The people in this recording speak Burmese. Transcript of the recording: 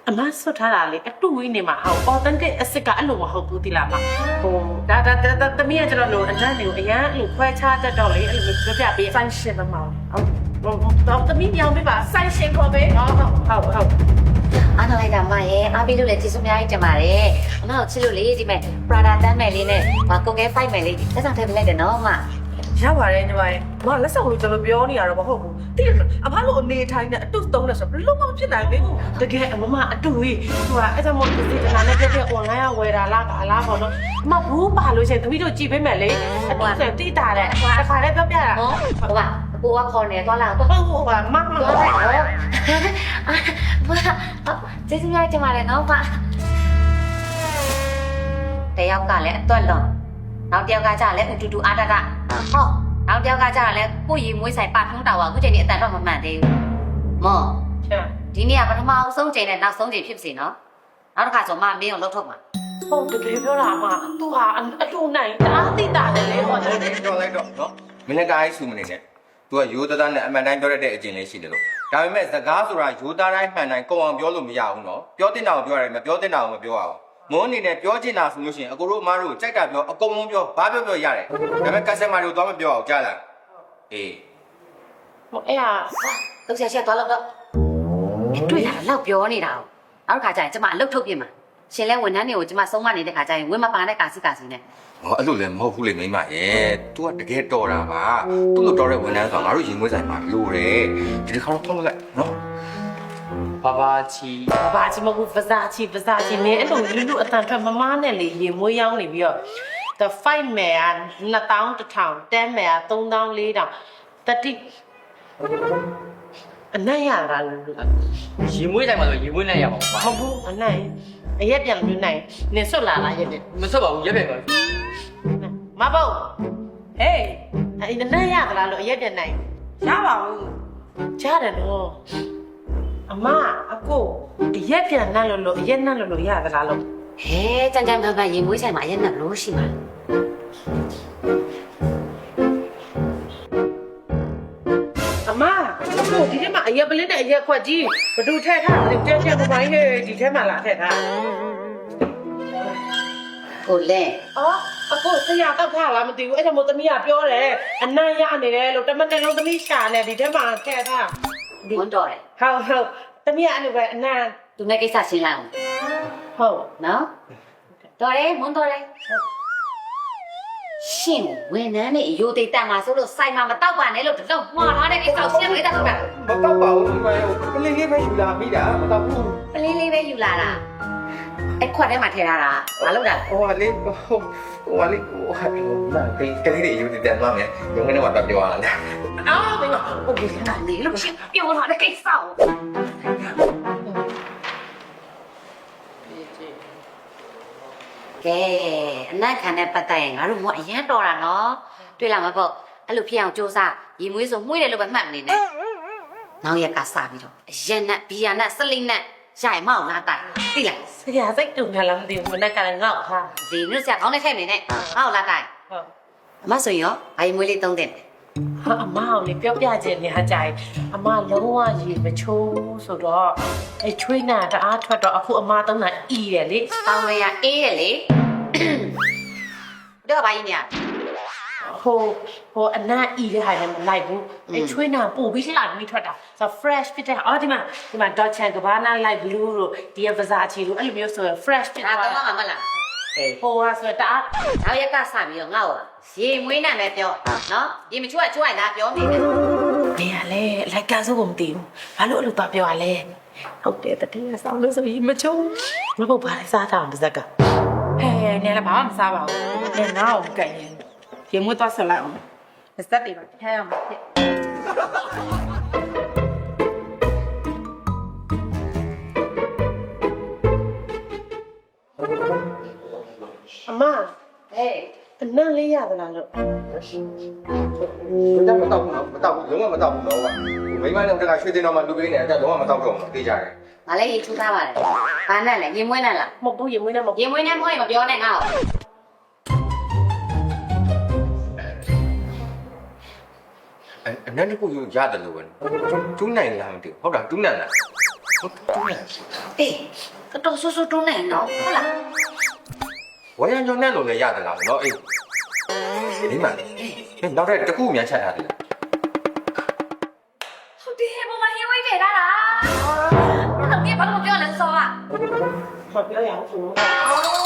အမဆွတ်ထားတာလေအတူဝင်းနေမှာဟော authentic အစ်စ်ကအဲ့လိုမဟုတ်ဘူးတိလားမဟိုဒါသမီးကကျတော့လို့အနံ့တွေကိုအရန်အဲ့လိုခွဲခြားတတ်တော့လေအဲ့လိုမျိုးပြပေးဆိုင်ရှင်မမောင်တော့သမီးပြောင်းပေးပါဆိုင်ရှင်ခေါ်ပေးဟုတ်အားနာလိုက်တာမရဲ့အားပေးလို့လည်းကျေးဇူးအများကြီးတင်ပါတယ်အမကိုချစ်လို့လေဒီမဲ့ Prada တန်းမယ်လေးနဲ့ကုန်ကဲ fight မယ်လေးလက်ဆောင်ထည့်ပေးလိုက်တယ်နော်မရပါတယ်ညီမရဲ့မလက်ဆောင်လို့ကျွန်တော်ပြောနေရတော့မဟုတ်ဘူးတိတယ်အဖလို့အနေထိုင်နဲ့အတုသုံးတယ်ဆိုဘယ်လိုမှမဖြစ်နိုင်ဘူး တကယ်အမအတူကြီးဟိုကအဲ့ဒါမို့ဒီတနာနဲ့ပြပြ online ကဝယ်တာလားဘာလားပေါ့နော်အမဘူးပါလို့ရှင်သမီးတို့ကြည်ပေးမယ်လေအတူဆိုတိတာတဲ့အခါလည်းပြောပြတာ ဟောကိုကခေါ်နေသွားလာတော့ ဟုတ်ပါမသွားလိုက်တော့ကျေးဇူးများတင်ပါတယ်နော်မတယောက်ကလည်းအသွက်လုံးနောက်တယောက်ကကြလည်းအတူတူအားတကဟောနောက်တယောက်ကကြလည်းကိုရီမွေးဆိုင်ပါထုံးတာဝါအခုချိန်นี้အတန်တော့မမှန်သေးဘူးမောဒီနေ့ကပထမဆုံးချိန်နဲ့နောက်ဆုံးချိန်ဖြစ်စီနော်နောက်တစ်ခါဆိုမမင်းကိုလှုပ်ထုတ်မှာဟုတ်တကယ်ပြောတာအမသူဟာအတူနိုင်တအားတိတာတယ်လေဟောတယ်တော့လိုက်တော့နော်မင်းလည်းကားကြီးဆူမနေနဲ့သူကရိုးသားနဲ့အမှန်တိုင်းပြောတဲ့အကျင့်လေးရှိတယ်လို့ဒါပေမဲ့စကားဆိုတာရိုးသားတိုင်းမှန်တိုင်းကုန်အောင်ပြောလို့မရဘူးနော်ပြောတင်တာကိုပြောရတယ်မပြောတင်တာကိုမပြောအောင်မုန်းအနေနဲ့ပြောချင်တာဆိုလို့ရှိရင်အကိုတို့အမားတို့ကြိုက်တာပြောအကုန်လုံးပြောဘာပြောရတယ်ဒါပေမဲ့ customer တို့တော့မပြောအောင်ကြားလားအေးဟိုအဲ့ဟာလှုပ်ရှားချက်သွားလို့တော့တွေ့တာတော့ပြောနေတာနောက်တစ်ခါကျရင်ကျမအလုပ်ထုတ်ပြင်မှာရှင်လဲဝန်ထမ်းတွေကိုကျမဆုံးမနေတဲ့ခါကျရင်ဝင်းမပါတဲ့ကာစီနဲ့ဟောအဲ့လိုလည်းမဟုတ်ဘူးလေမိမရဲ့ तू ကတကယ်တော်တာပါသူ့လိုတော်တဲ့ဝန်ထမ်းဆိုတာငါတို့ရင်မွေးဆိုင်မှာလိုတယ်ဒီတစ်ခါတော့ထုံးလိုက်နော်ဘာချီမဟုတ်ဗဇာချီမင်းအဲ့လိုလူအတန်ထွက်မမနဲ့လေရေမွေးရောက်နေပြီးတော့ the 5မယ်က2100 10မယ်က3400 30အနံ့ရတာလို့ရေမွေးတိုင်းမှာဆိုရေမွေးနဲ့ရပါဘူးဟုတ်ဘူးအနံ့အရက်ပြန်ပြနိုင်နေဆွတ်လာလားရက်နဲ့မဆွတ်ပါဘူးရက်ပြန်ပါမပေါ့ဟေးအဲ့နံ့ရသလားလို့အရက်ပြန်နိုင်ရပါဘူးကြားတယ်နော်အမအကိုရက်ပြန်နှံ့လို့အရက်နှံ့လို့ရသလားလို့ဟဲကြမ်းဖန်ရင်မွေးဆိုင်မှာအရက်နှံ့လို့ရှိမှာအမကိုဒီထဲမှာအရက်ပလင်းနဲ့အရက်ခွက်ကြီးဘယ်သူထည့်ထားလဲတဲပပိုင်းဟဲ့ဒီထဲမှာလာထည့်ထားကိုလဲအော်အကိုဆရာတောက်ထားလားမသိဘူးအဲ့ဒါမို့သမီးကပြောတယ်အနံ့ရနေတယ်လို့တမန်တလုံးသမီးရှာနေဒီထဲမှာထည့်ထားဝန်တော်တယ်ဟုတ်သမီးကအဲ့လိုပဲအနံ့သူနဲ့ကိစ္စရှင်းလိုက်အောင်ဟုတ်နော်တော်တယ်ဝန်တော်တယ်ရှင်ဝန်ထမ်းနဲ့အယိုသေးတန်မှာဆိုလို့စိုက်မှာမတောက်ပါနဲ့လို့တလုံးမှားထားတဲ့ကိစ္စရှင်းပေးတာဆိုတာမတောက်ပါဘူးဒီမှာပလင်းလေးပဲယူလာမိတာမတောက်ဘူးပလင်းလေးပဲယူလာတာအဲ့ခွက်ထဲမှာထည့်ထားတာမလုပ်တာဟိုကလေးဟိုကလေးဟိုဟာဒီမှာကလေးတွေယူတည်သွားမယ်ရုံးကနေတော့ပြောရလားအော်ဒီမှာဟုတ်ပြီလားလေလို့ရှင်းပြောထားတဲ့ကိစ္စကဲအနက်ခံတဲ့ပတ်သက်ရင်ငါတို့ကအရန်တော်တာနော်တွေ့လားမပေါ့အဲ့လိုဖြစ်အောင်စူးစမ်းရေမွေးဆိုမှု้ยတယ်လို့ပဲမှတ်နေနဲ့နောက်ရက်ကစပြီးတော့အရက်နဲ့ဘီယာနဲ့စလိနဲ့ရရင်မအောင်လားတိုင်သိလားဆရာစိတ်တူနေလားမသိဘူးမနေ့ကလည်းငေါ့ဟာဒီနေ့ဆရာကောင်းတဲ့ထိုက်နေနဲ့မအောင်လားတိုင်ဟုတ်အမဆိုရင်ရောဘာရေမွေးလေးသုံးတဲ့ဟာအမအောင်လေပြောပြခြင်းနေဟာကြိုင်အမလုံးဝရေမချိုးဆိုတော့အဲ့ချွေးနာတအားထွက်တော့အခုအမသုံးတာအီးတယ်လေတောင်းရအေးတယ်လေတော့ဘာကြီးညာဟိုအနံ့အီတဲ့ဟာလည်းမလိုက်ဘူးအဲ့ချွေးနာပို့ပြီးလာပြီးထွက်တာဆို fresh ဖြစ်တဲ့အော်ဒီမှာ Dolce & Gabbana Light Blue တို့ဒီ Versace တို့အဲ့လိုမျိုးဆို fresh ဖြစ်တာတော့မှမလားဟိုဟာဆိုတအားနောက်ရက်ကစပြီးတော့ငါ့ကိုရေမွေးနဲ့ပဲပြောနော်ရေမချိုးကချိုးရလားပြောနေတယ်နေရလေလိုက်ကစိုးကိုမသိဘူးဘာလို့အဲ့လိုပြောရလဲဟုတ်တယ်တတိယဆောင်းလို့ဆိုရင်မချိုးမဟုတ်ပါလေစားတာပါဇက်ကဟဲ့နေလည်းဘာမှမစားပါဘူးနေငါ့ကိုကြိုက်ရင်ရေမွေးသွားဆက်လိုက်အောင်စက်တွေပါထဲအောင်ဖြစ်အမဟေးအနံ့လေးရသလားလို့မတောက်ဘူးလုံးဝမတောက်ဘူးတော့မိမနဲ့တကရွှေတင်တော်မှာလူပေးနေတယ်လုံးဝမတောက်တော့ဘူးသိကြတယ်ငါလည်းရေထူးထားပါတယ်ဘာနဲ့လဲရေမွေးနဲ့လားမဟုတ်ဘူးရေမွေးနဲ့မဟုတ်ရေမွေးနဲ့မဟုတ်ရင်မပြောနဲ့ငါ့ကိုအနံ့တစ်ခုယူရတယ်လို့ပဲတူးနိုင်လားမသိဘူးဟုတ်တာတူးနိုင်လား အေးတော်ဆူဆူတွန်းနေနော်ဟုတ်လား ဝရံကျော်နဲ့လို့လည်းရတယ်လားနော်အေးဒီမှာနောက်တဲ့တကူမြန်ချက်ထားတယ် ဟုတ်တယ်ဘမဟင်းဝိတ်ထည့်ထားတာတော့ဒီဘာလို့မပြောလဲစောอ่ะ မပြောရအောင်ဆို အော်